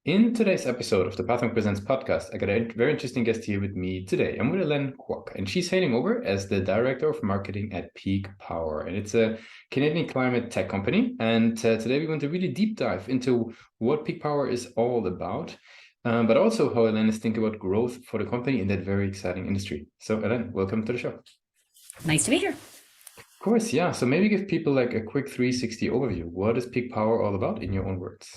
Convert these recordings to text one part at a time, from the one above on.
In today's episode of the Pathway Presents podcast, I got a very interesting guest here with me today. I'm with Elaine Kwok, and she's hailing over as the Director of Marketing at Peak Power. And it's a Canadian climate tech company. And today we want to really deep dive into what Peak Power is all about, but also how Elaine is thinking about growth for the company in that very exciting industry. So Elaine, welcome to the show. Nice to be here. Of course, yeah. So maybe give people like a quick 360 overview. What is Peak Power all about in your own words?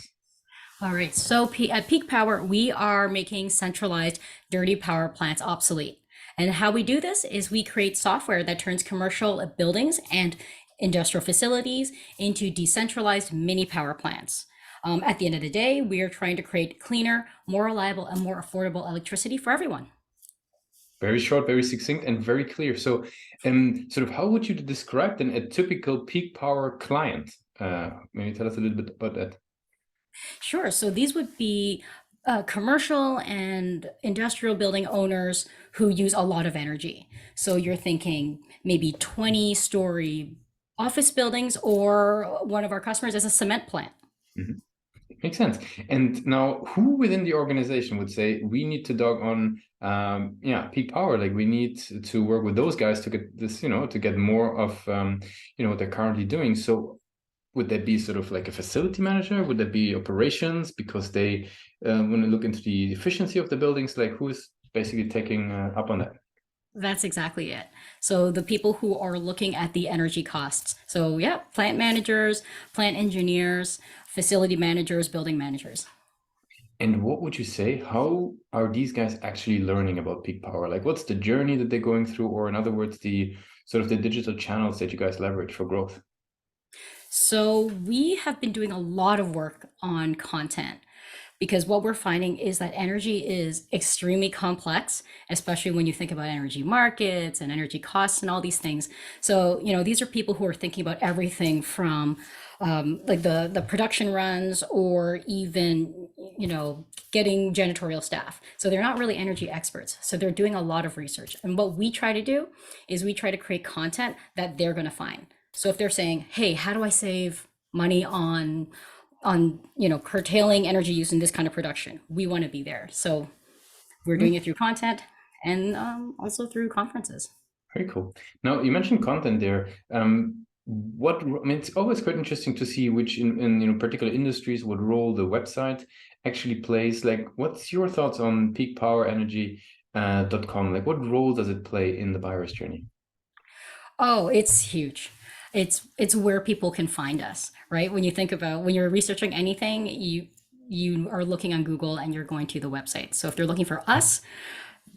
All right. So at Peak Power, we are making centralized dirty power plants obsolete. And how we do this is we create software that turns commercial buildings and industrial facilities into decentralized mini power plants. At the end of the day, we are trying to create cleaner, more reliable, and more affordable electricity for everyone. Very short, very succinct, and very clear. So, sort of, how would you describe then a typical peak power client? Maybe tell us a little bit about that. Sure. So these would be commercial and industrial building owners who use a lot of energy. So you're thinking maybe 20-story office buildings, or one of our customers is a cement plant. Mhm. Makes sense. And now, who within the organization would say we need to dog on, peak power? Like we need to work with those guys to get this, to get more of, what they're currently doing. So, would that be sort of like a facility manager? Would that be operations because they want to look into the efficiency of the buildings? Like who's basically taking up on that? That's exactly it. So the people who are looking at the energy costs. So yeah, plant managers, plant engineers, facility managers, building managers. And what would you say? How are these guys actually learning about peak power? Like, what's the journey that they're going through, or in other words, the sort of the digital channels that you guys leverage for growth? So we have been doing a lot of work on content, because what we're finding is that energy is extremely complex, especially when you think about energy markets and energy costs and all these things. So, these are people who are thinking about everything from like the production runs, or even, getting janitorial staff. So they're not really energy experts. So they're doing a lot of research. And what we try to do is we try to create content that they're going to find. So if they're saying, hey, how do I save money on curtailing energy use in this kind of production, we want to be there. So we're doing it through content, and also through conferences. Very cool. Now, you mentioned content there. What I mean, it's always quite interesting to see which in particular industries what role the website actually plays. Like, what's your thoughts on peakpowerenergy.com? Like, what role does it play in the buyer's journey? Oh, it's huge. It's where people can find us, right? When you think about when you're researching anything, you are looking on Google and you're going to the website. So if they're looking for us,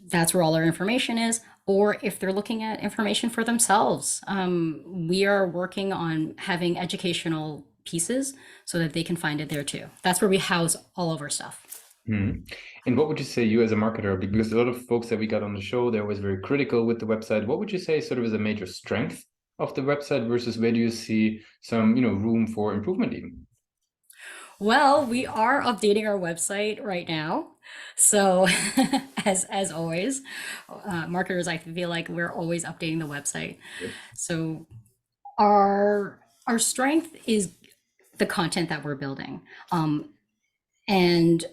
that's where all our information is. Or if they're looking at information for themselves, we are working on having educational pieces so that they can find it there too. That's where we house all of our stuff. Hmm. And what would you say you as a marketer, because a lot of folks that we got on the show, they're always very critical with the website. What would you say sort of is a major strength of the website versus where do you see some, room for improvement even? Well, we are updating our website right now. So, as always, marketers, I feel like we're always updating the website. So, our strength is the content that we're building, and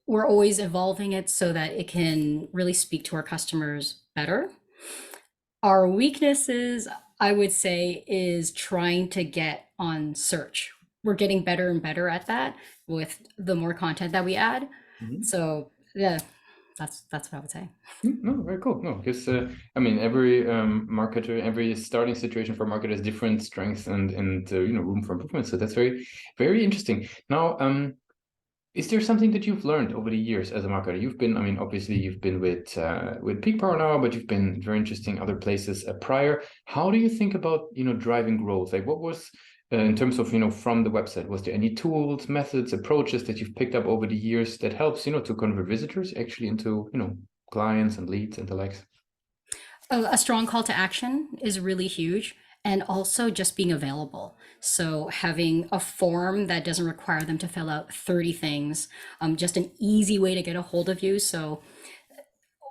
we're always evolving it so that it can really speak to our customers better. Our weaknesses, I would say, is trying to get on search. We're getting better and better at that with the more content that we add. Mhm. So yeah, that's what I would say. No, very cool. No, because I mean, every marketer, every starting situation for a marketer has different strengths and room for improvement. So that's very, very interesting. Now, is there something that you've learned over the years as a marketer? You've been, I mean, obviously you've been with Peak Power now, but you've been very interesting other places prior. How do you think about, driving growth? Like what was in terms of, from the website, was there any tools, methods, approaches that you've picked up over the years that helps, to convert visitors actually into, clients and leads and the likes? A strong call to action is really huge. And also just being available. So having a form that doesn't require them to fill out 30 things, just an easy way to get a hold of you. So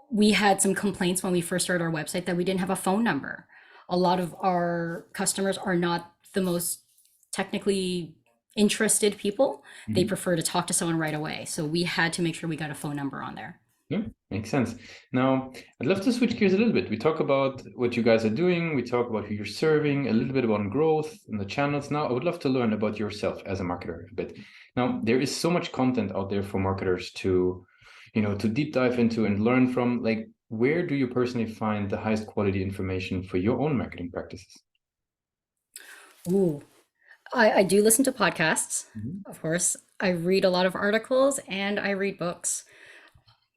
we had some complaints when we first started our website that we didn't have a phone number. A lot of our customers are not the most technically interested people, they Mhm. prefer to talk to someone right away. So we had to make sure we got a phone number on there. Yeah, makes sense. Now, I'd love to switch gears a little bit. We talk about what you guys are doing. We talk about who you're serving, a little bit about growth and the channels. Now, I would love to learn about yourself as a marketer a bit. Now, there is so much content out there for marketers to, to deep dive into and learn from. Like, where do you personally find the highest quality information for your own marketing practices? Ooh, I do listen to podcasts, Mhm. of course. I read a lot of articles and I read books.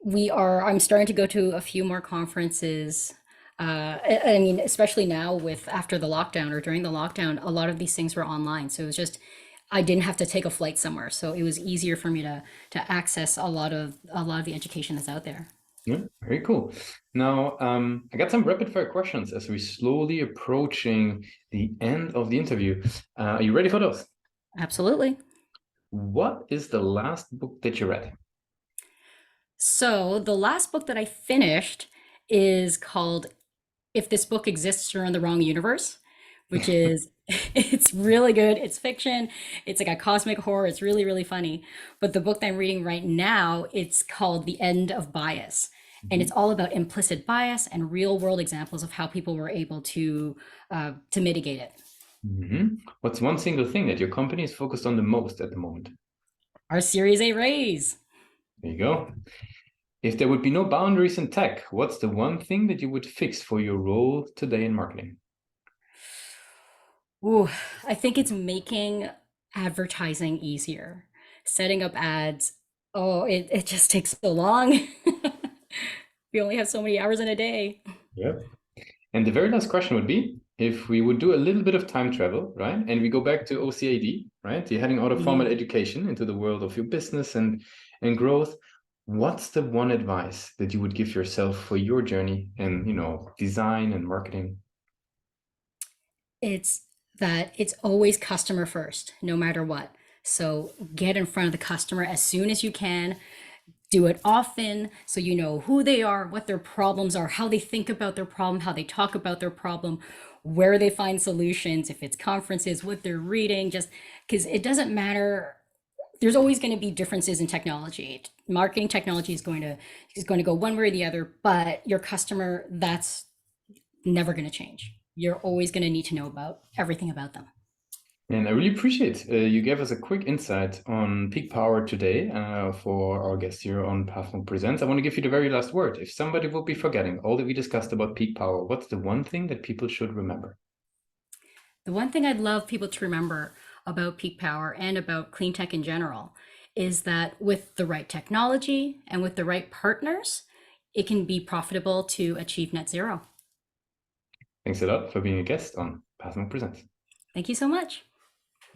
I'm starting to go to a few more conferences. I mean, especially now with after the lockdown or during the lockdown, a lot of these things were online. So it was just, I didn't have to take a flight somewhere. So it was easier for me to access a lot of the education that's out there. Yeah, very cool. Now, I got some rapid fire questions as we're slowly approaching the end of the interview. Are you ready for those? Absolutely. What is the last book that you read? So the last book that I finished is called If This Book Exists, You're in the Wrong Universe, which is it's really good. It's fiction. It's like a cosmic horror. It's really, really funny. But the book that I'm reading right now, it's called The End of Bias. And it's Mhm. all about implicit bias and real world examples of how people were able to mitigate it. What's one single thing that your company is focused on the most at the moment? Our Series A raise. There you go. If there would be no boundaries in tech, what's the one thing that you would fix for your role today in marketing? Ooh, I think it's making advertising easier. Setting up ads. Oh, it just takes so long. We only have so many hours in a day. Yeah. And the very last question would be if we would do a little bit of time travel, right? And we go back to OCAD, right? You're heading out of formal Mhm. education into the world of your business and growth. What's the one advice that you would give yourself for your journey in, design and marketing? It's that it's always customer first, no matter what. So get in front of the customer as soon as you can. Do it often so you know who they are, what their problems are, how they think about their problem, how they talk about their problem, where they find solutions, if it's conferences, what they're reading, just because it doesn't matter. There's always going to be differences in technology. Marketing technology is going to go one way or the other, but your customer, that's never going to change. You're always going to need to know about everything about them. And I really appreciate you gave us a quick insight on peak power today for our guest here on Pathmark Presents. I want to give you the very last word. If somebody would be forgetting all that we discussed about peak power, what's the one thing that people should remember? The one thing I'd love people to remember about peak power and about clean tech in general is that with the right technology and with the right partners, it can be profitable to achieve net zero. Thanks a lot for being a guest on Pathmark Presents. Thank you so much.